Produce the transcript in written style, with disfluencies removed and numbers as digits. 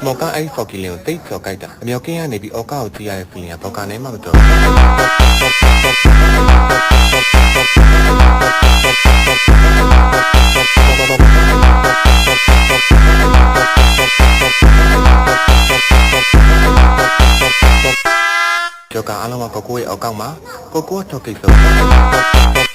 မော်ကာအဲ့ဖော်ကီလင်ကိုတိတ်ဖြော်ကြိုက်တာအမြောက်ကင်းကနေပြီးအော်ကာကိုကြည့်ရတဲ့ feeling ကဘော်ကာနဲ့မှမတော်ကြောက်ကအလုံးကကိုကိုရဲ့အောက်ကောက်မှာကိုကိုထောက်ကိစ္စ